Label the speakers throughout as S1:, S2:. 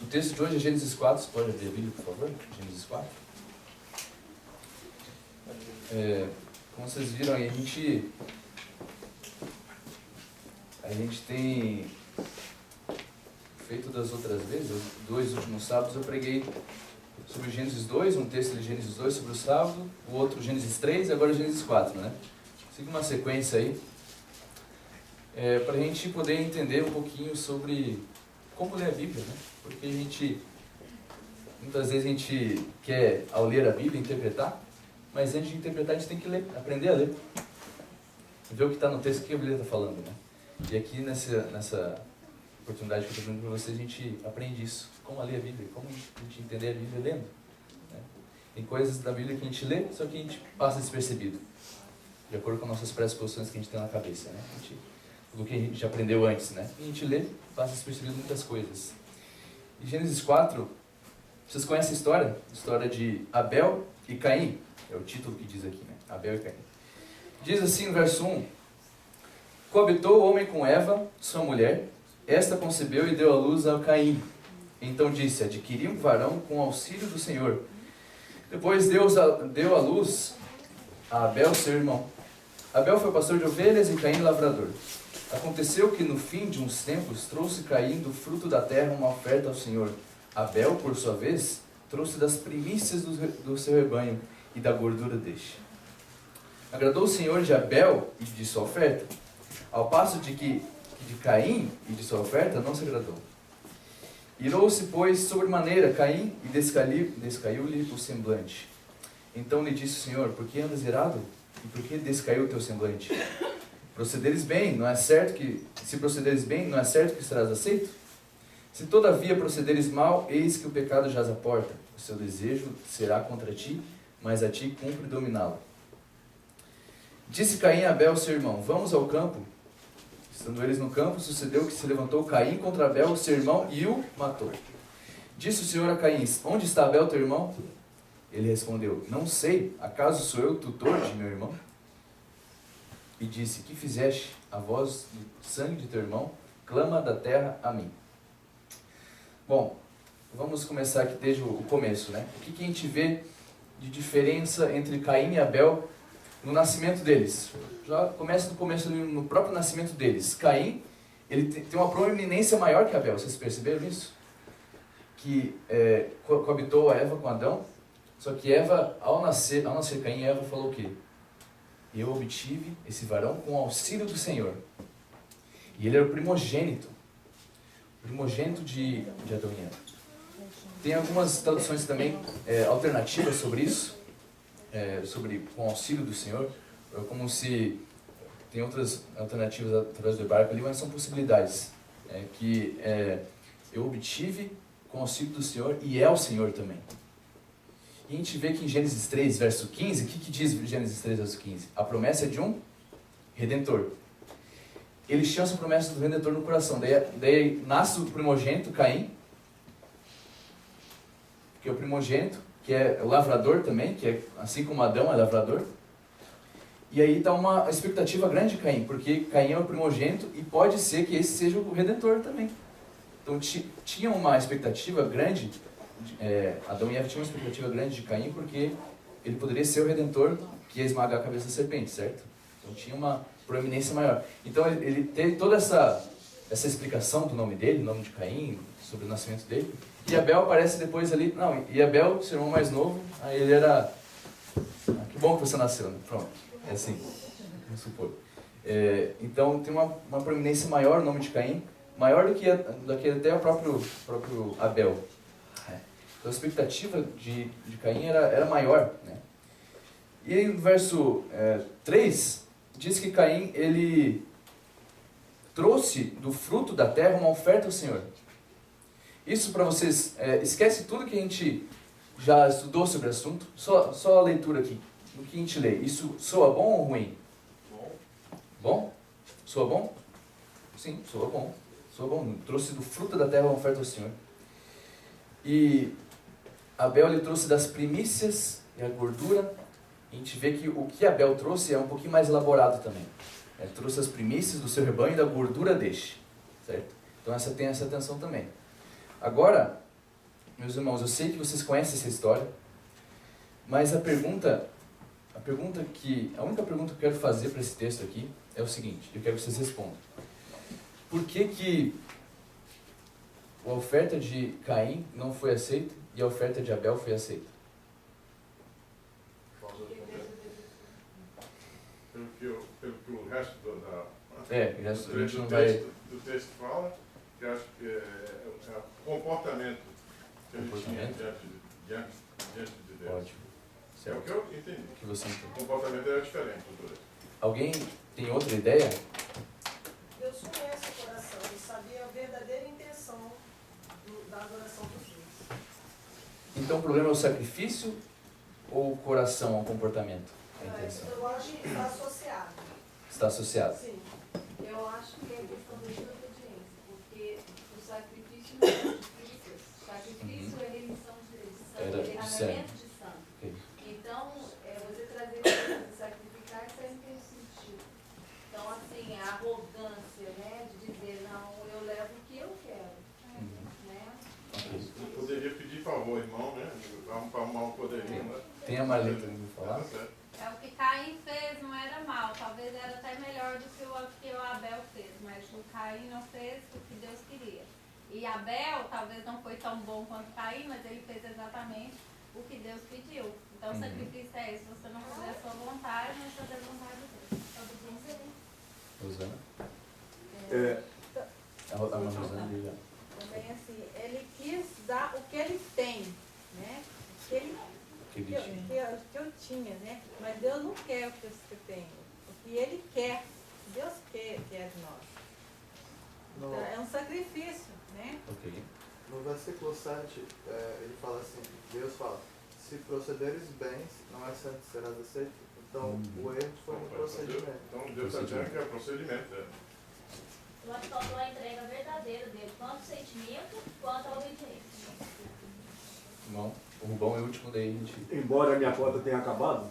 S1: O texto de hoje é Gênesis 4, você pode abrir a Bíblia, por favor? Gênesis 4. Como vocês viram aí, a gente tem feito das outras vezes, os 2 últimos sábados eu preguei sobre Gênesis 2, um texto de Gênesis 2 sobre o sábado, o outro Gênesis 3 e agora Gênesis 4, né? Siga uma sequência aí, para a gente poder entender um pouquinho sobre como ler a Bíblia, né? Porque muitas vezes a gente quer, ao ler a Bíblia, interpretar, mas antes de interpretar a gente tem que ler, aprender a ler. Ver o que está no texto, o que a Bíblia está falando, né? E aqui nessa oportunidade que eu estou dando para vocês, a gente aprende isso. Como ler a Bíblia, como a gente entender a Bíblia lendo. Né? Tem coisas da Bíblia que a gente lê, só que a gente passa despercebido. De acordo com as nossas pressuposições que a gente tem na cabeça, né? Do que a gente já aprendeu antes, né? E a gente lê, passa despercebido muitas coisas. Em Gênesis 4, vocês conhecem a história? A história de Abel e Caim. É o título que diz aqui, né? Abel e Caim. Diz assim no verso 1: Coabitou o homem com Eva, sua mulher. Esta concebeu e deu à luz a Caim. Então disse: adquiri um varão com auxílio do Senhor. Depois Deus deu à luz a Abel, seu irmão. Abel foi pastor de ovelhas e Caim lavrador. Aconteceu que no fim de uns tempos trouxe Caim do fruto da terra uma oferta ao Senhor. Abel, por sua vez, trouxe das primícias do seu rebanho e da gordura deste. Agradou o Senhor de Abel e de sua oferta, ao passo de que de Caim e de sua oferta não se agradou. Irou-se, pois, sobremaneira Caim e descaiu-lhe o semblante. Então lhe disse o Senhor: por que andas irado? E por que descaiu o teu semblante? Procederes bem, não é certo que... Se procederes bem, não é certo que serás aceito? Se todavia procederes mal, eis que o pecado jaz à porta. O seu desejo será contra ti, mas a ti cumpre dominá-lo. Disse Caim a Abel, seu irmão: vamos ao campo. Estando eles no campo, sucedeu que se levantou Caim contra Abel, seu irmão, e o matou. Disse o Senhor a Caim: onde está Abel, teu irmão? Ele respondeu: não sei, acaso sou eu tutor de meu irmão? E disse: que fizeste? A voz do sangue de teu irmão clama da terra a mim. Bom, vamos começar aqui desde o começo, né? O que a gente vê de diferença entre Caim e Abel no nascimento deles? Já começa do começo, no próprio nascimento deles. Caim, ele tem uma proeminência maior que Abel, vocês perceberam isso? Que coabitou a Eva com Adão, só que Eva, ao nascer Caim, Eva falou o quê? Eu obtive esse varão com o auxílio do Senhor. E ele era o primogênito de Adão e Eva. Tem algumas traduções também alternativas sobre isso, sobre com o auxílio do Senhor, como se tem outras alternativas através do hebraico ali, mas são possibilidades. Eu obtive com o auxílio do Senhor e é o Senhor também. E a gente vê que em Gênesis 3, verso 15, o que diz Gênesis 3, verso 15? A promessa é de um Redentor. Eles tinham essa promessa do Redentor no coração. Daí nasce o primogênito, Caim, que é o primogênito, que é lavrador também, que é assim como Adão é lavrador. E aí está uma expectativa grande de Caim, porque Caim é o primogênito e pode ser que esse seja o Redentor também. Então tinha uma expectativa grande, Adão e Eva tinham uma expectativa grande de Caim, porque ele poderia ser o Redentor que ia esmagar a cabeça da serpente, certo? Então tinha uma proeminência maior. Então ele teve toda essa explicação do nome dele, o nome de Caim, sobre o nascimento dele. E Abel aparece depois ali, e Abel, seu irmão mais novo, aí ele era... que bom que você nasceu, né? Pronto, é assim, vamos supor. Então tem uma proeminência maior o nome de Caim, maior do que até o próprio Abel. Então a expectativa de Caim era maior, né? E aí no verso 3, diz que Caim, ele trouxe do fruto da terra uma oferta ao Senhor. Isso para vocês, esquece tudo que a gente já estudou sobre o assunto, só a leitura aqui, o que a gente lê. Isso soa bom ou ruim? Bom? Soa bom? Sim, soa bom. Soa bom. Trouxe do fruto da terra uma oferta ao Senhor. E Abel, ele trouxe das primícias e a gordura. A gente vê que o que Abel trouxe é um pouquinho mais elaborado também. Ele trouxe as primícias do seu rebanho e da gordura deste, certo? Então tem essa atenção também. Agora, meus irmãos, eu sei que vocês conhecem essa história, mas a única pergunta que eu quero fazer para esse texto aqui é o seguinte, eu quero que vocês respondam. Por que a oferta de Caim não foi aceita e a oferta de Abel foi aceita?
S2: Pelo que o resto
S1: o resto
S2: do texto fala, que acho que é o comportamento que ele tinha diante de Deus.
S1: Ótimo.
S2: É o que eu entendi.
S1: O que você entende?
S2: O comportamento era diferente dos dois.
S1: Alguém tem outra ideia?
S3: Deus conhece o coração, ele sabia a verdadeira intenção da adoração dos deuses.
S1: Então o problema é o sacrifício ou o coração ao comportamento? A intenção.
S3: Eu acho que está associado.
S1: Está associado.
S3: Sim.
S4: Eu acho que é questão de desobediência, porque o sacrifício não é sacrifício. Sacrifício é remissão de sangue,
S1: Era
S4: é
S1: de
S4: derramamento de sangue.
S1: Ok.
S4: Então, você trazer coisas e sacrificar, isso aí não tem sentido. Então, assim, a arrogância, né, de dizer, não, eu levo o que eu quero. Né?
S1: Ok.
S2: Eu poderia pedir favor, irmão, né? Vamos arrumar um poderinho, né?
S1: Tem a Marlene que me falar?
S2: Tá certo.
S5: É o que Caim fez, não era mal, talvez era até melhor do que o Abel fez, mas o Caim não fez o que Deus queria. E Abel talvez não foi tão bom quanto Caim, mas ele fez exatamente o que Deus pediu. Então o sacrifício é esse, você não fazer a sua vontade, mas fazer a vontade de Deus.
S1: Rosana? A Rosana diz já.
S6: Também assim, ele quis dar o que ele tem, né? Que eu tinha, né? Mas Deus não quer o que eu tenho. O que ele quer, Deus quer de nós. Então, é um sacrifício, né?
S1: Ok.
S7: No versículo 7, ele fala assim, Deus fala, se procederes bem, não é certo que serás aceito. Então, o erro foi no procedimento.
S2: Então, Deus está dizendo que é procedimento.
S8: Eu acho que faltou a entrega verdadeira dele, tanto o sentimento quanto a obediência.
S1: Irmão, o Rubão é o último, daí a gente...
S9: Embora a minha cota tenha acabado,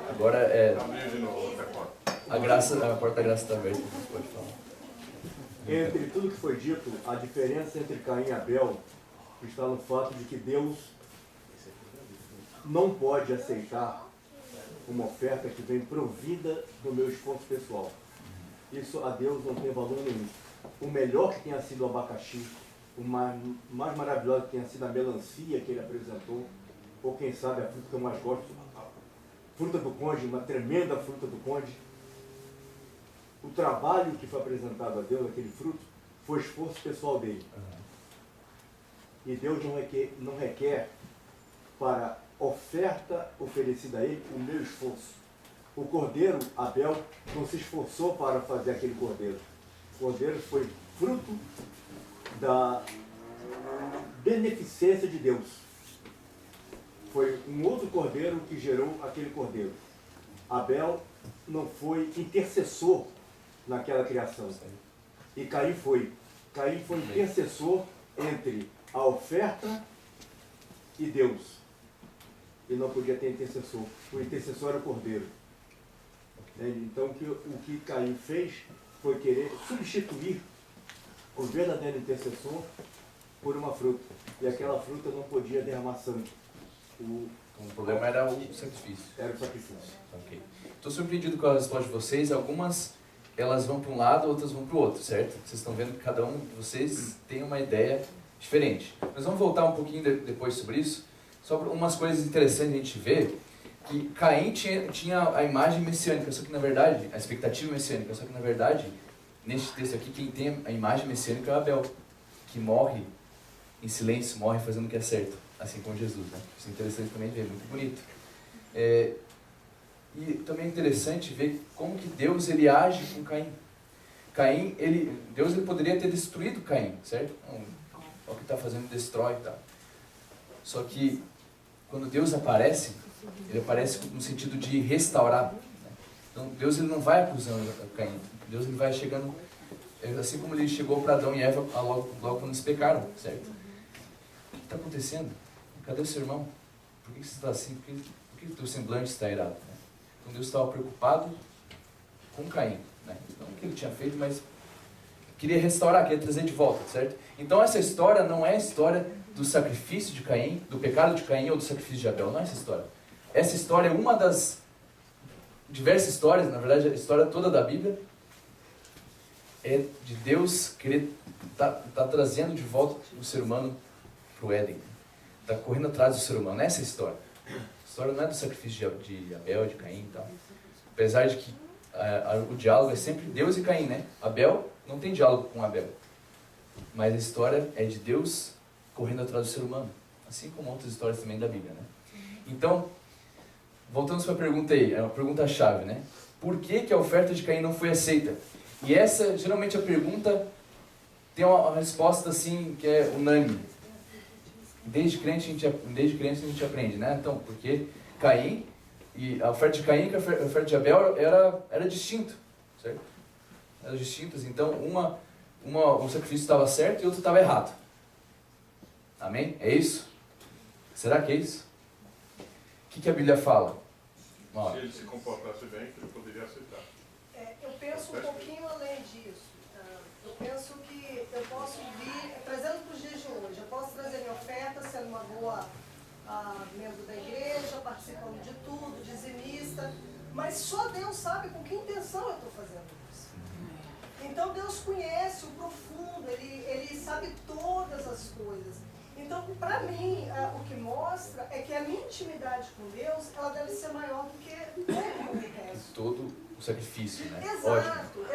S1: Agora é...
S2: Abriu de novo outra porta.
S1: A porta da graça está aberta, você pode falar.
S9: entre tudo que foi dito, a diferença entre Caim e Abel está no fato de que Deus não pode aceitar uma oferta que vem provida do meu esforço pessoal. Isso a Deus não tem valor nenhum. O melhor que tenha sido o abacaxi, o mais maravilhoso que tenha sido a melancia que ele apresentou, ou quem sabe a fruta que eu mais gosto, a fruta do conde, uma tremenda fruta do conde. O trabalho que foi apresentado a Deus, aquele fruto, foi esforço pessoal dele. E Deus não requer para oferta oferecida a ele o meu esforço. O cordeiro, Abel, não se esforçou para fazer aquele cordeiro. O cordeiro foi fruto da beneficência de Deus. Foi um outro cordeiro que gerou aquele cordeiro. Abel não foi intercessor naquela criação. E Caim foi. Caim foi intercessor entre a oferta e Deus. E não podia ter intercessor. O intercessor era o cordeiro. Então o que Caim fez foi querer substituir o verdadeiro intercessor por uma fruta. E aquela fruta não podia derramar sangue.
S1: O problema era o sacrifício.
S9: Era o sacrifício.
S1: Ok. Estou surpreendido com a resposta de vocês. Algumas elas vão para um lado, outras vão para o outro, certo? Vocês estão vendo que cada um de vocês tem uma ideia diferente. Mas vamos voltar um pouquinho depois sobre isso. Só para umas coisas interessantes a gente ver. Que Caim tinha a imagem messiânica, só que na verdade, a expectativa messiânica, só que na verdade, neste texto aqui, quem tem a imagem messiânica é Abel, que morre em silêncio, morre fazendo o que é certo, assim como Jesus, né? Isso é interessante também ver, muito bonito. E também é interessante ver como que Deus ele age com Caim. Deus ele poderia ter destruído Caim, certo? Olha o que está fazendo, destrói e tal. Só que quando Deus aparece, ele aparece no sentido de restaurar. Né? Então Deus ele não vai acusando Caim. Deus ele vai chegando, assim como ele chegou para Adão e Eva logo quando eles pecaram, certo? O que está acontecendo? Cadê o seu irmão? Por que você está assim? Por que o teu semblante está irado? Né? Então Deus estava preocupado com Caim. Né? Não o que ele tinha feito, mas queria restaurar, queria trazer de volta, certo? Então essa história não é a história do sacrifício de Caim, do pecado de Caim ou do sacrifício de Abel, não é essa história. Essa história é uma das diversas histórias, na verdade a história toda da Bíblia é de Deus querer tá trazendo de volta o ser humano para o Éden. Está correndo atrás do ser humano, essa é a história. A história não é do sacrifício de Abel, de Caim e tal. Apesar de que o diálogo é sempre Deus e Caim, né? Abel não tem diálogo com Abel. Mas a história é de Deus correndo atrás do ser humano. Assim como outras histórias também da Bíblia, né? Então, voltando para a pergunta aí, é uma pergunta-chave, né? Por que a oferta de Caim não foi aceita? E essa, geralmente a pergunta tem uma resposta assim, que é unânime. Desde criança a gente aprende, né? Então, porque Caim, e a oferta de Caim e a oferta de Abel era distinto, certo? Eram distintas, então um sacrifício estava certo e outro estava errado. Amém? É isso? Será que é isso? O que a Bíblia fala?
S2: Se ele se comportasse bem, ele poderia aceitar.
S3: Eu penso um pouquinho além disso. Eu penso que eu posso vir, trazendo para os dias de hoje, eu posso trazer minha oferta, sendo uma boa membro da igreja, participando de tudo, dizimista, mas só Deus sabe com que intenção eu estou fazendo isso. Então Deus conhece o profundo, Ele sabe todas as coisas. Então, para mim, o que mostra é que a minha intimidade com Deus, ela deve ser maior do que todo o resto.
S1: Todo o sacrifício, né?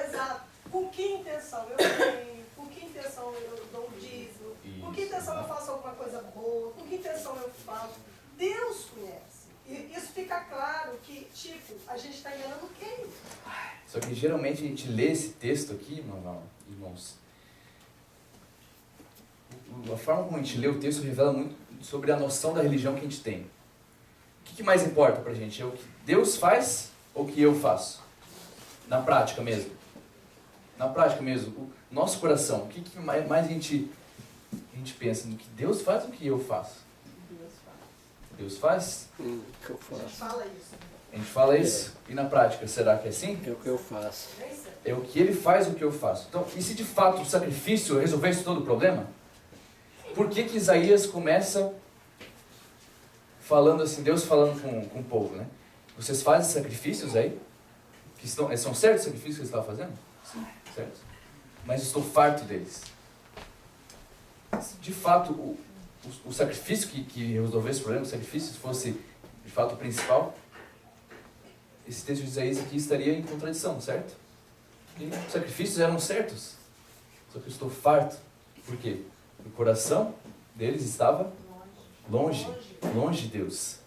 S3: Exato. Com que intenção eu tenho? Com que intenção eu dou um dízimo? Com que intenção eu faço alguma coisa boa? Com que intenção eu faço? Deus conhece. E isso fica claro que, a gente está enganando quem?
S1: Só que geralmente a gente lê esse texto aqui, irmãos, a forma como a gente lê o texto revela muito sobre a noção da religião que a gente tem. O que mais importa pra gente? É o que Deus faz ou o que eu faço? Na prática mesmo. Na prática mesmo. O nosso coração, o que mais a gente pensa? No que Deus faz ou o que eu faço? Deus faz?
S10: O que eu faço.
S3: A gente fala isso.
S1: A gente fala isso? E na prática, será que é assim?
S10: É o que eu faço.
S1: É o que ele faz, o que eu faço. Então, e se de fato o sacrifício resolvesse todo o problema? Por que Isaías começa falando assim, Deus falando com o povo, né? Vocês fazem sacrifícios aí? São certos os sacrifícios que eles estavam fazendo? Sim, certo. Mas estou farto deles. Se de fato o sacrifício que resolvesse o problema, o sacrifício fosse de fato o principal, esse texto de Isaías aqui estaria em contradição, certo? E os sacrifícios eram certos. Só que eu estou farto. Por quê? O coração deles estava longe de Deus.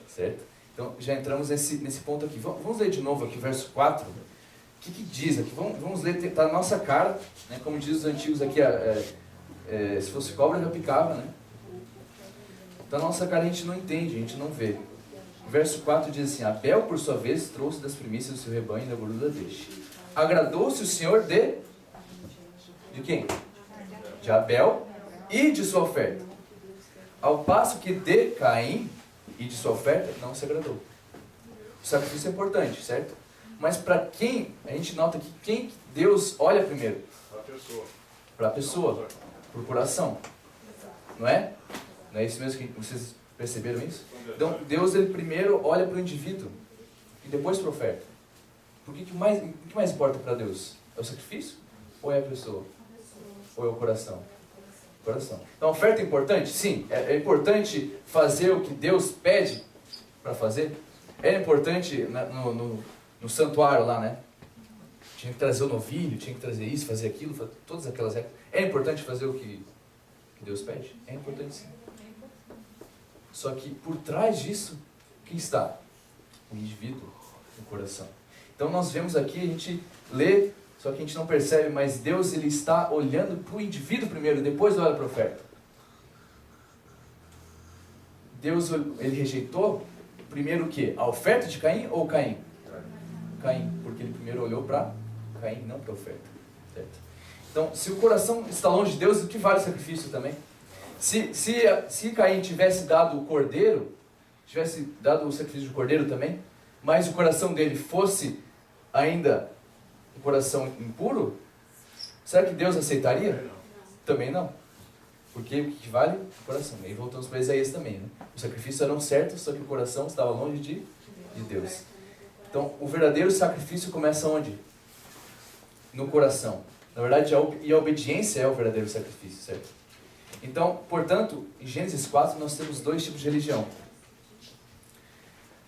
S1: Certo? Então, já entramos nesse ponto aqui. Vamos ler de novo aqui o verso 4. O que diz aqui? Vamos ler, está na nossa cara, né? Como diz os antigos aqui, se fosse cobra já picava, né? Está na nossa cara, a gente não entende, a gente não vê. O verso 4 diz assim, Abel, por sua vez, trouxe das primícias do seu rebanho e da gordura deste. Agradou-se o Senhor de quem? De Abel e de sua oferta. Ao passo que de Caim e de sua oferta não se agradou. O sacrifício é importante, certo? Mas para quem, a gente nota que quem Deus olha primeiro? Para a pessoa. Para o coração. Não é? Não é isso mesmo que vocês perceberam isso? Então Deus ele primeiro olha para o indivíduo e depois para a oferta. O que mais importa para Deus? É o sacrifício? Ou é a pessoa? Ou é o coração? Coração. Então a oferta é importante? Sim. É importante fazer o que Deus pede para fazer? É importante no santuário lá, né? Tinha que trazer o novilho, tinha que trazer isso, fazer aquilo, todas aquelas regras. É importante fazer o que Deus pede? É importante sim. Só que por trás disso, quem está? O indivíduo, o coração. Então nós vemos aqui, a gente lê, só que a gente não percebe, mas Deus ele está olhando para o indivíduo primeiro, depois olha para a oferta. Deus ele rejeitou primeiro o quê? A oferta de Caim ou Caim? Caim, porque ele primeiro olhou para Caim, não para a oferta. Certo? Então, se o coração está longe de Deus, o que vale o sacrifício também? Se Caim tivesse dado o cordeiro, tivesse dado o sacrifício de cordeiro também, mas o coração dele fosse ainda um coração impuro, Será que Deus aceitaria?
S2: Não.
S1: Também não. Porque o que vale? O coração. E aí voltamos para Isaías também, né? Os sacrifícios eram certos, só que o coração estava longe de Deus. Então, o verdadeiro sacrifício começa onde? No coração. Na verdade, a obediência é o verdadeiro sacrifício, certo? Então, portanto, em Gênesis 4 nós temos 2 tipos de religião.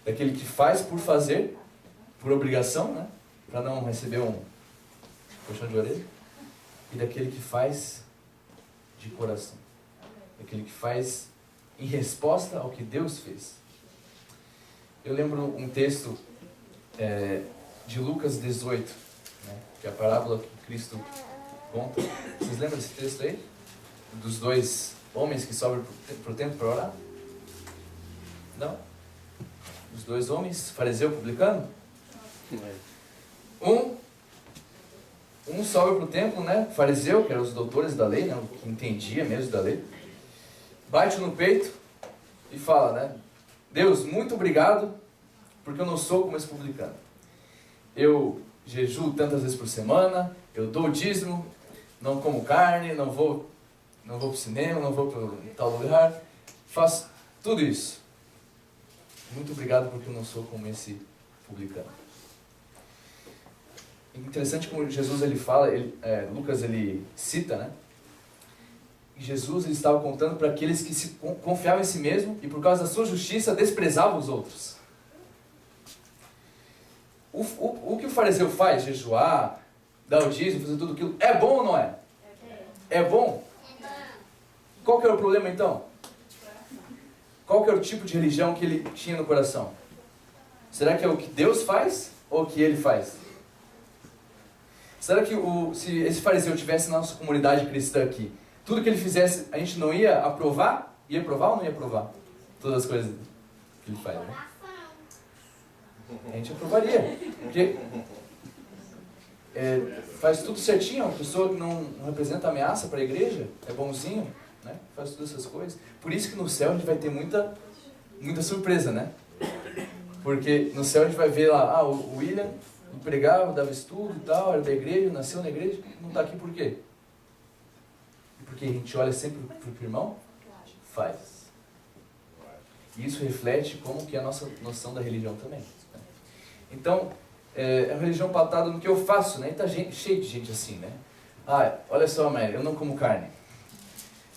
S1: Daquele que faz por fazer, por obrigação, né? Para não receber um puxão de orelha. E daquele que faz de coração. Daquele que faz em resposta ao que Deus fez. Eu lembro um texto de Lucas 18, né? Que é a parábola que Cristo conta. Vocês lembram desse texto aí? Dos 2 homens que sobem para o templo para orar? Não? Os 2 homens, fariseu e publicano? Um sobe para o templo, né? Fariseu, que eram os doutores da lei, né? O que entendia mesmo da lei. Bate no peito e fala, né? Deus, muito obrigado, porque eu não sou como esse publicano. Eu jejuo tantas vezes por semana, eu dou o dízimo, não como carne, não vou para o cinema, não vou para tal lugar, faço tudo isso. Muito obrigado porque eu não sou como esse publicano. Interessante como Jesus ele fala, Lucas ele cita, né? E Jesus ele estava contando para aqueles que se confiavam em si mesmo e por causa da sua justiça desprezavam os outros. O que o fariseu faz, jejuar, dar o dízimo, fazer tudo aquilo, é bom ou não é? É bom? Qual que era o problema então? Qual que era o tipo de religião que ele tinha no coração? Será que é o que Deus faz ou o que ele faz? Será que se esse fariseu tivesse na nossa comunidade cristã aqui, tudo que ele fizesse, a gente não ia aprovar? Ia aprovar ou não ia aprovar? Todas as coisas que ele faz, né? A gente aprovaria. Porque faz tudo certinho, uma pessoa que não representa ameaça para a igreja, é bonzinho, né? Faz todas essas coisas. Por isso que no céu a gente vai ter muita surpresa, né? Porque no céu a gente vai ver lá, o William pregava, dava estudo e tal, era da igreja, nasceu na igreja, não está aqui por quê? Porque a gente olha sempre para o que o irmão faz. E isso reflete como que é a nossa noção da religião também. Né? Então, é uma religião pautada no que eu faço, né? E está cheio de gente assim, né? Olha só, Mary, eu não como carne.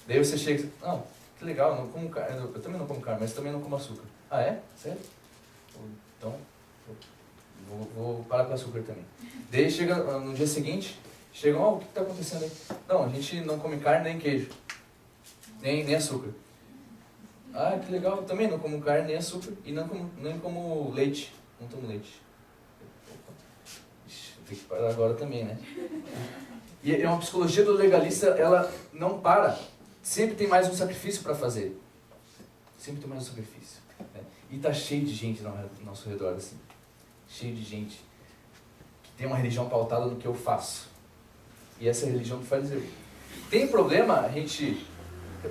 S1: Daí você chega e diz, não, que legal, eu não como carne, eu também não como carne, mas também não como açúcar. Ah, é? Sério? Então, vou parar com açúcar também. Daí chega no dia seguinte, chegam, o que está acontecendo aí? Não, a gente não come carne nem queijo, nem açúcar. Ah, que legal, eu também não como carne nem açúcar e nem como leite, não tomo leite. Vou ter que parar agora também, né? E é uma psicologia do legalista, ela não para. Sempre tem mais um sacrifício para fazer. Sempre tem mais um sacrifício. Né? E está cheio de gente ao nosso redor, assim. Cheio de gente que tem uma religião pautada no que eu faço. E essa é a religião do fariseu. Tem problema a gente...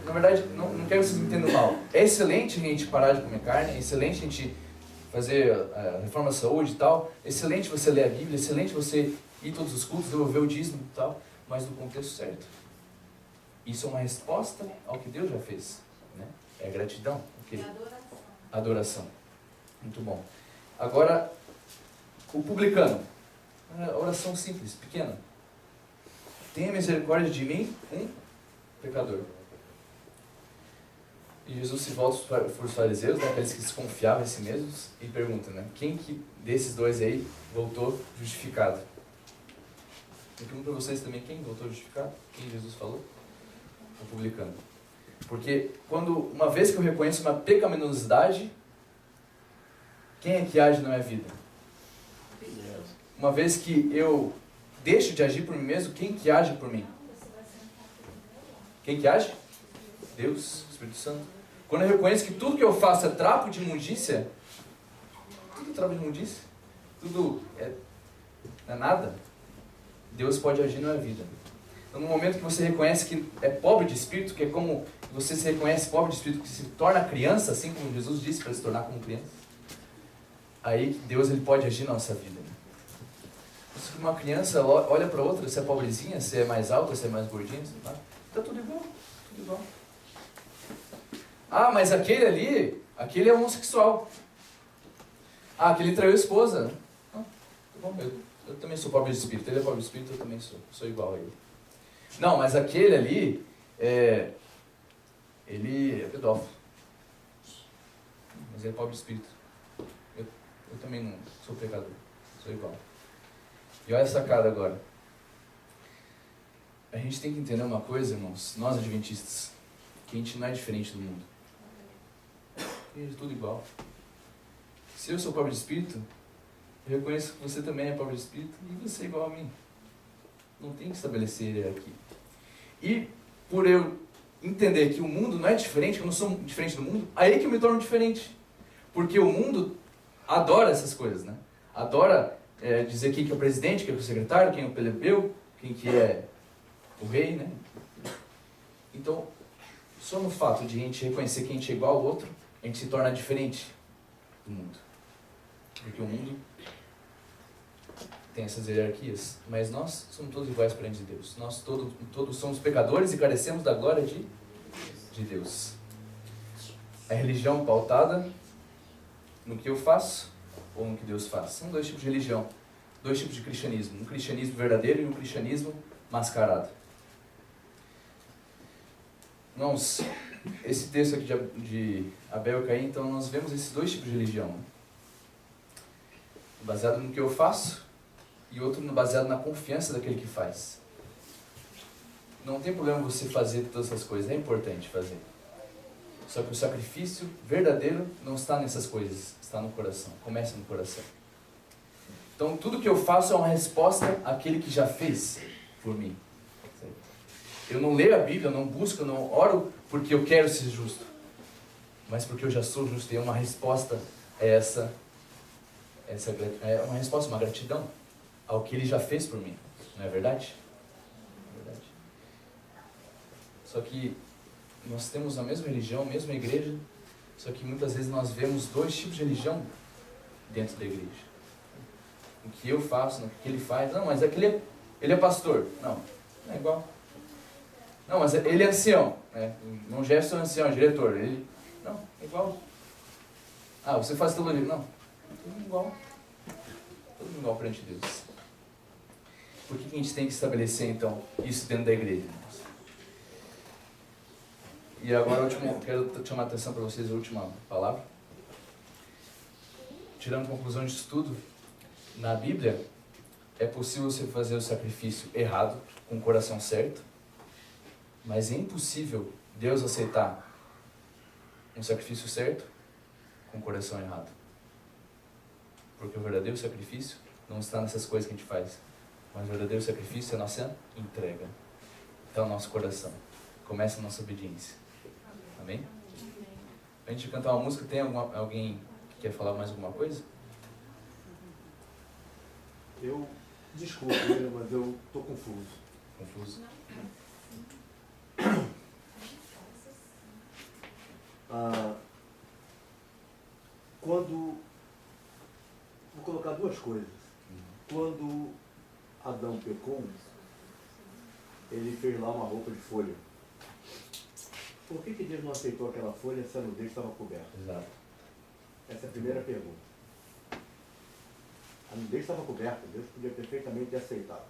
S1: Na verdade, não quero que vocês entendam mal. É excelente a gente parar de comer carne, é excelente a gente fazer reforma da saúde e tal, é excelente você ler a Bíblia, é excelente você ir todos os cultos, devolver o dízimo e tal, mas no contexto certo. Isso é uma resposta ao que Deus já fez. Né? É gratidão. Okay? Adoração. Muito bom. Agora, o publicano. Oração simples, pequena. Tenha misericórdia de mim, um pecador. E Jesus se volta para os fariseus, né, aqueles que se confiavam em si mesmos, e pergunta, né, quem que desses dois aí voltou justificado? Eu pergunto para vocês também, quem voltou justificado? Quem Jesus falou? O publicano. Porque uma vez que eu reconheço uma pecaminosidade, quem é que age na minha vida? Uma vez que eu deixo de agir por mim mesmo, quem que age por mim? Quem que age? Deus, Espírito Santo. Quando eu reconheço que tudo que eu faço é trapo de imundícia, tudo é trapo de imundícia, tudo é nada, Deus pode agir na minha vida. Então, no momento que você reconhece que é pobre de espírito, que é como você se reconhece pobre de espírito, que se torna criança, assim como Jesus disse, para se tornar como criança, aí Deus ele pode agir na nossa vida. uma criança ela olha para outra, se é pobrezinha, se é mais alta, se é mais gordinha, tá tudo igual, tudo igual. Ah, mas aquele ali, aquele é homossexual. Ah, aquele traiu a esposa. Ah, tá bom, eu também sou pobre de espírito, ele é pobre de espírito, eu também sou igual a ele. Não, mas aquele ali, ele é pedófilo. Mas ele é pobre de espírito. Eu também não sou pecador, sou igual. E olha essa cara agora. A gente tem que entender uma coisa, irmãos, nós adventistas, que a gente não é diferente do mundo. A gente é tudo igual. Se eu sou pobre de espírito, eu reconheço que você também é pobre de espírito e você é igual a mim. Não tem que estabelecer aqui. E por eu entender que o mundo não é diferente, que eu não sou diferente do mundo, aí que eu me torno diferente. Porque o mundo adora essas coisas, né? Adora dizer quem que é o presidente, quem que é o secretário, quem é o plebeu, quem que é o rei, né? Então, só no fato de a gente reconhecer que a gente é igual ao outro, a gente se torna diferente do mundo. Porque o mundo tem essas hierarquias, mas nós somos todos iguais perante de Deus. Nós todos somos pecadores e carecemos da glória de Deus. A religião pautada no que eu faço ou no que Deus faz. São dois tipos de religião, dois tipos de cristianismo. Um cristianismo verdadeiro e um cristianismo mascarado. Irmãos, esse texto aqui de Abel e Caim, então nós vemos esses dois tipos de religião. Baseado no que eu faço e outro baseado na confiança daquele que faz. Não tem problema você fazer todas essas coisas, é importante fazer. Só que o sacrifício verdadeiro não está nessas coisas, está no coração, começa no coração. Então tudo que eu faço é uma resposta àquele que já fez por mim. Eu não leio a Bíblia, eu não busco, eu não oro porque eu quero ser justo, mas porque eu já sou justo e é uma resposta a essa é uma resposta, uma gratidão ao que Ele já fez por mim, não é verdade? É verdade. Só que nós temos a mesma religião, a mesma igreja, só que muitas vezes nós vemos dois tipos de religião dentro da igreja. O que eu faço, o que ele faz. Não, mas ele é pastor. Não é igual. Não, mas ele é ancião. Né? O irmão Jefferson é ancião, é diretor. Não, é igual. Ah, você faz teologia. Não, tudo igual. Tudo igual perante Deus. Por que a gente tem que estabelecer, então, isso dentro da igreja? E agora, quero chamar a atenção para vocês a última palavra. Tirando conclusão disso tudo, na Bíblia, é possível você fazer o sacrifício errado, com o coração certo, mas é impossível Deus aceitar um sacrifício certo com o coração errado. Porque o verdadeiro sacrifício não está nessas coisas que a gente faz, mas o verdadeiro sacrifício é a nossa entrega. Está o nosso coração. Começa a nossa obediência. Amém? A gente cantar uma música, tem alguém que quer falar mais alguma coisa?
S9: Desculpa, mas eu estou confuso.
S1: Confuso?
S9: Vou colocar duas coisas. Quando Adão pecou, ele fez lá uma roupa de folha. Por que Deus não aceitou aquela folha se a nudez estava coberta?
S1: Exato.
S9: Essa é a primeira pergunta. A nudez estava coberta, Deus podia perfeitamente ter aceitado.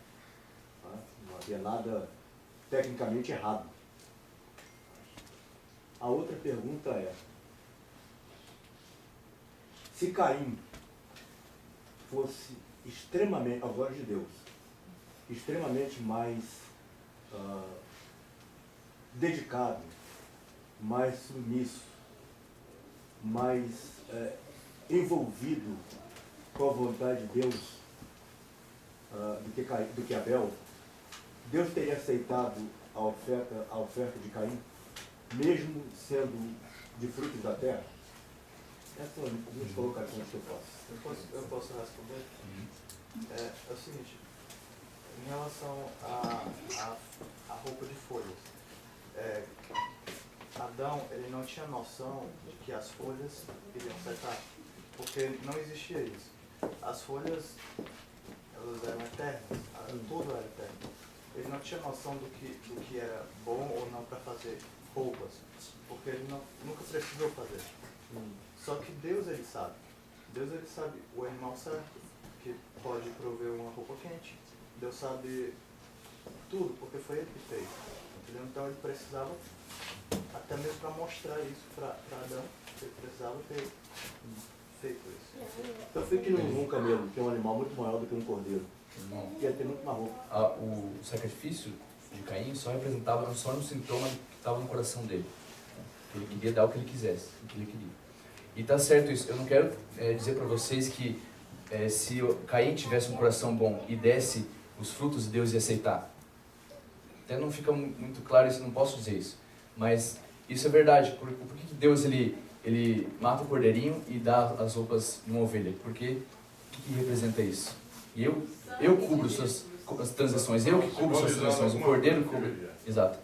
S9: Tá? Não havia nada tecnicamente errado. A outra pergunta é: se Caim fosse extremamente, aos olhos de Deus, extremamente mais dedicado, mais submisso, mais envolvido com a vontade de Deus do que Abel, Deus teria aceitado a oferta de Caim, mesmo sendo de frutos da terra? Essas são as duas colocações que eu faço.
S7: Eu posso responder? É o seguinte, em relação à roupa de folhas, Adão, ele não tinha noção de que as folhas iriam secar, porque não existia isso. As folhas, elas eram eternas, tudo era eterno. Ele não tinha noção do que era bom ou não para fazer roupas, porque ele nunca precisou fazer. Só que Deus, ele sabe. Deus, ele sabe o animal certo, que pode prover uma roupa quente. Deus sabe tudo, porque foi ele que fez. Entendeu? Então ele precisava, até mesmo para mostrar isso para Adão, ele precisava ter feito isso.
S9: Eu sei que num camelo tem um animal muito maior do que um cordeiro.
S1: Não.
S9: Ia ter muito mais roupa.
S1: O sacrifício de Caim só representava só no sintoma que estava no coração dele. Ele queria dar o que ele quisesse, o que ele queria. E tá certo isso. Eu não quero dizer para vocês que se Caim tivesse um coração bom e desse os frutos, Deus ia aceitar. Até não fica muito claro isso, não posso dizer isso. Mas isso é verdade. Por que Deus ele mata o cordeirinho e dá as roupas de uma ovelha? Porque o que representa isso? E eu cubro suas transições, eu que cubro suas transições, o cordeiro cobre. Exato.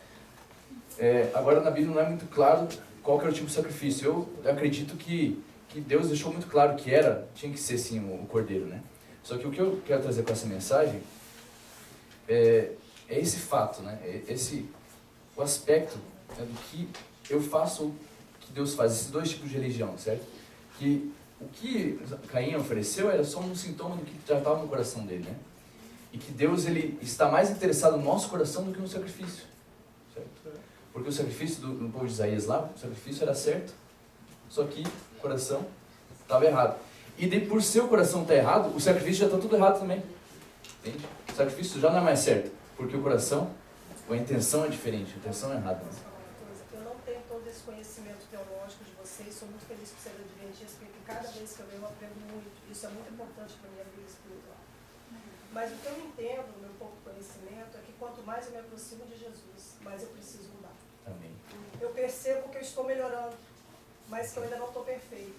S1: Agora na Bíblia não é muito claro qual que era o tipo de sacrifício. Eu acredito que Deus deixou muito claro que tinha que ser sim o cordeiro, né? Só que o que eu quero trazer com essa mensagem é esse fato, né? O aspecto do que eu faço, o que Deus faz, esses dois tipos de religião, certo? Que o que Caim ofereceu era só um sintoma do que já estava no coração dele, né? E que Deus ele está mais interessado no nosso coração do que no sacrifício, certo? Porque o sacrifício no povo de Isaías lá, o sacrifício era certo, só que o coração estava errado. E por seu coração estar errado, o sacrifício já está tudo errado também, entende? O sacrifício já não é mais certo, porque o coração, a intenção é diferente, a intenção é errada.
S3: Eu não tenho todo esse conhecimento teológico de vocês, sou muito feliz por ser adventista, porque cada vez que eu leio eu aprendo muito. Isso é muito importante para a minha vida espiritual. Mas o que eu entendo, no meu pouco conhecimento, é que quanto mais eu me aproximo de Jesus, mais eu preciso mudar.
S1: Amém.
S3: Eu percebo que eu estou melhorando, mas que eu ainda não estou perfeito.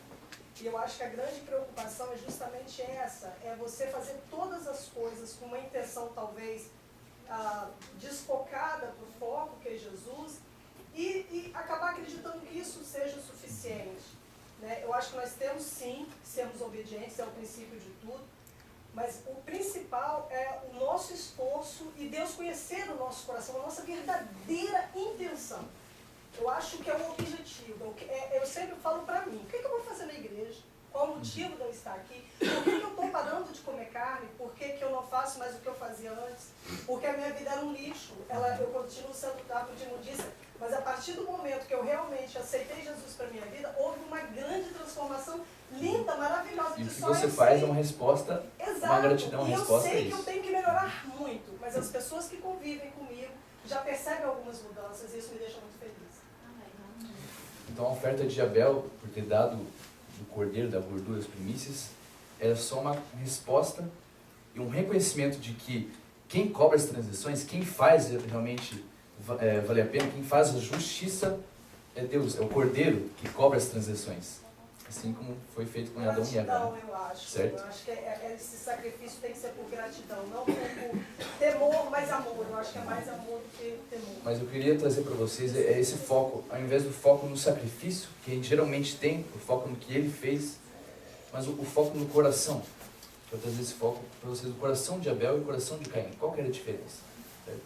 S3: E eu acho que a grande preocupação é justamente essa, é você fazer todas as coisas com uma intenção talvez desfocada do foco que é Jesus e acabar acreditando que isso seja o suficiente. Né? Eu acho que nós temos sim sermos obedientes, é o princípio de tudo, mas o principal é o nosso esforço e Deus conhecer o nosso coração, a nossa verdadeira intenção. Eu acho que é o objetivo. Eu sempre falo para mim, o que eu vou fazer na igreja? Qual o motivo de eu estar aqui? Por que eu estou parando de comer carne? Por que eu não faço mais o que eu fazia antes? Porque a minha vida era um lixo. Eu continuo sendo trapo de imundícia. Mas a partir do momento que eu realmente aceitei Jesus para a minha vida, houve uma grande transformação linda, maravilhosa.
S1: E o que você faz é uma resposta, uma gratidão, uma resposta a isso.
S3: E eu sei que eu tenho que melhorar muito, mas as pessoas que convivem comigo já percebem algumas mudanças e isso me deixa muito feliz.
S1: Então a oferta de Abel, por ter dado do cordeiro, da gordura, as primícias, era só uma resposta e um reconhecimento de que quem cobra as transações, quem faz realmente valer a pena, quem faz a justiça é Deus, é o cordeiro que cobra as transações. Assim como foi feito com Adão e Eva.
S3: Gratidão, eu acho.
S1: Certo?
S3: Eu acho que esse sacrifício tem que ser por gratidão, não por temor, mas amor. Eu acho que é mais amor do que temor.
S1: Mas eu queria trazer para vocês esse foco, ao invés do foco no sacrifício, que a gente geralmente tem, o foco no que ele fez, mas o foco no coração. Eu vou trazer esse foco para vocês, o coração de Abel e o coração de Caim. Qual que era a diferença? Certo?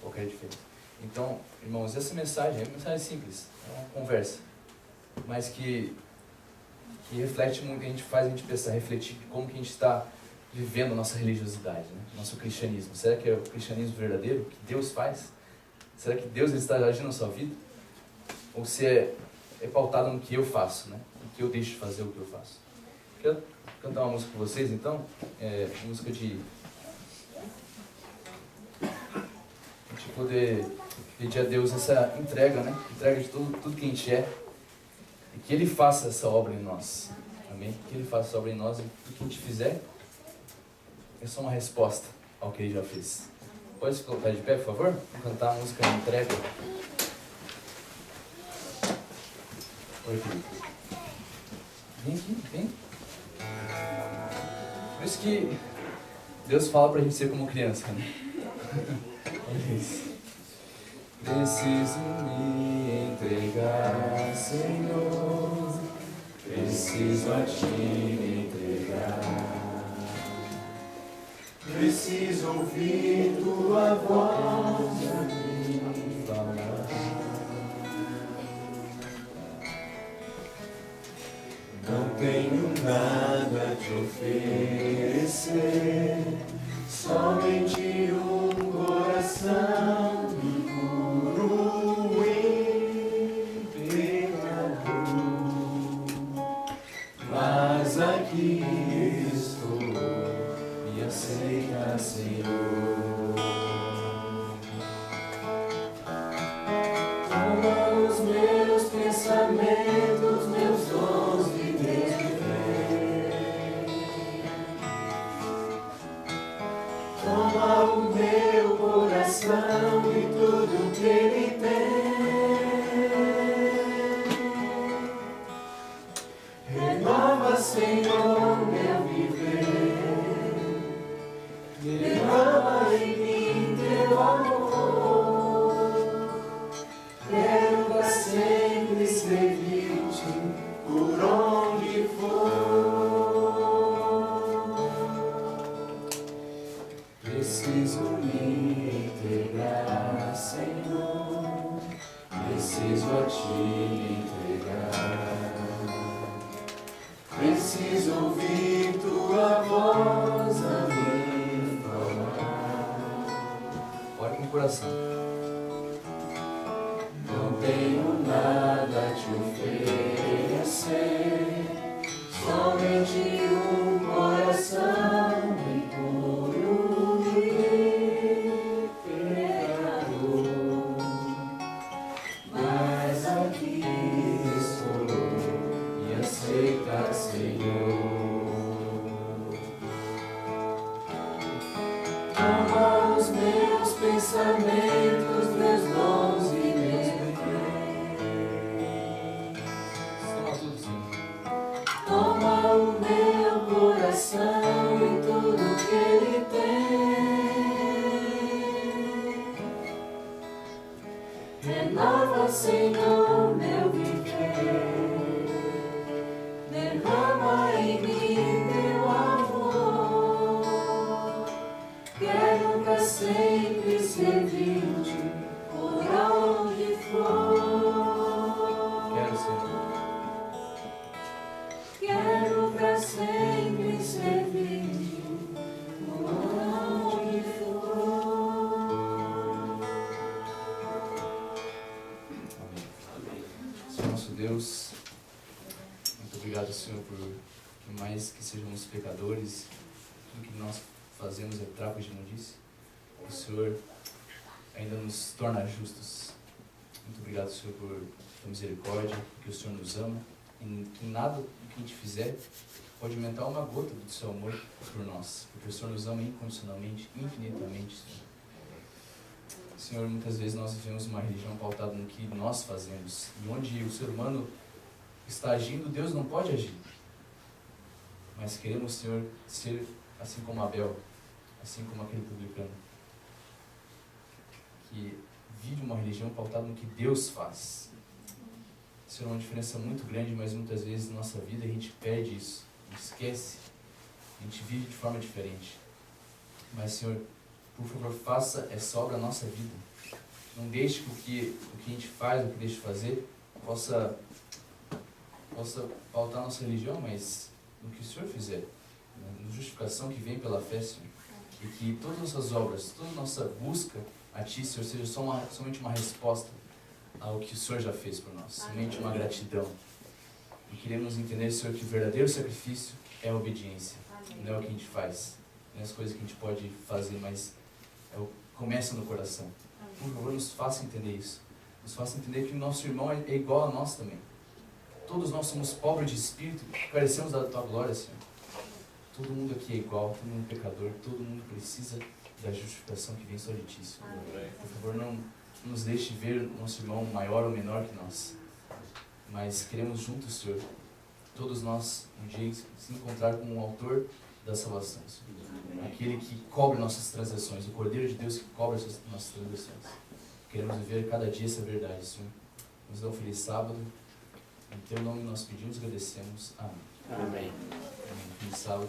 S1: Qual que era a diferença? Então, irmãos, essa mensagem é uma mensagem simples, é uma conversa, mas que reflete muito, que a gente faz a gente pensar, refletir como que a gente está vivendo a nossa religiosidade, né? Nosso cristianismo. Será que é o cristianismo verdadeiro que Deus faz? Será que Deus está agindo na sua vida? Ou se é pautado no que eu faço, né? No que eu deixo de fazer o que eu faço? Quero cantar uma música com vocês, então? Música de... a gente poder pedir a Deus essa entrega, né? Entrega de tudo que a gente é. E que Ele faça essa obra em nós. Amém? Que Ele faça essa obra em nós e o que a gente fizer é só uma resposta ao que Ele já fez. Pode se colocar de pé, por favor? Vamos cantar a música Entrega. Oi, querido. Vem aqui, vem. Por isso que Deus fala pra gente ser como criança, né? Olha isso. Preciso me entregar, Senhor. Preciso a Ti me entregar.
S10: Preciso ouvir tua voz a mim falar. Não tenho nada a te oferecer, somente um coração impuro e pecador. Mas aqui estou, me aceita, Senhor. Toma os meus pensamentos, meus dons e meus viver. Toma o meu coração e tudo que ele tem. Renova, Senhor, meu viver. Derrama em mim teu amor. Quero pra sempre servir-te por onde for. Preciso me entregar, Senhor. Preciso a ti me entregar. Preciso ouvir tua voz a me falar.
S1: Ore com o coração.
S10: Não tenho nada a te oferecer, somente um coração impuro e pecador. Mas aqui estou, me aceita, Senhor. Toma os meus pensamentos, meus dons e meus bens.
S1: Toma tudo, Senhor.
S10: Toma o meu coração e tudo que ele tem. Renova, Senhor, meu viver. Derrama em mim teu amor. Quero pra sempre servir-te por onde for.
S1: Quero, Senhor.
S10: Quero pra sempre servir-te por onde for.
S1: Amém. Senhor nosso Deus, muito obrigado, Senhor, por mais que sejamos pecadores, tudo que nós fazemos é trapo de imundícia. O Senhor ainda nos torna justos. Muito obrigado, Senhor, por tua misericórdia, porque o Senhor nos ama e que nada do que a gente fizer pode aumentar uma gota do seu amor por nós, porque o Senhor nos ama incondicionalmente, infinitamente, Senhor. Senhor, muitas vezes nós vivemos uma religião pautada no que nós fazemos, e onde o ser humano está agindo, Deus não pode agir. Mas queremos, Senhor, ser assim como Abel, assim como aquele publicano, que vive uma religião pautada no que Deus faz. Isso é uma diferença muito grande, mas muitas vezes na nossa vida a gente perde isso, a gente esquece, a gente vive de forma diferente. Mas, Senhor, por favor, faça essa obra na nossa vida. Não deixe que o que a gente faz, o que deixa de fazer, possa pautar a nossa religião, mas no que o Senhor fizer, na justificação que vem pela fé, Senhor. E que todas as nossas obras, toda a nossa busca a Ti, Senhor, seja somente uma resposta ao que o Senhor já fez por nós, somente uma gratidão. E queremos entender, Senhor, que o verdadeiro sacrifício é a obediência, não é o que a gente faz, não é as coisas que a gente pode fazer, mas começa no coração. Por favor, nos faça entender isso. Nos faça entender que o nosso irmão é igual a nós também. Todos nós somos pobres de espírito, carecemos da Tua glória, Senhor. Todo mundo aqui é igual, todo mundo é pecador, todo mundo precisa da justificação que vem só de Ti, Senhor. Por favor, não nos deixe ver o nosso irmão maior ou menor que nós. Mas queremos juntos, Senhor, todos nós um dia se encontrar com o autor da salvação, Senhor. Aquele que cobre nossas transgressões, o Cordeiro de Deus que cobre as nossas transgressões. Queremos viver cada dia essa verdade, Senhor. Nos dá um feliz sábado. Em Teu nome nós pedimos e agradecemos. Amém.
S9: Amém.
S1: Feliz sábado.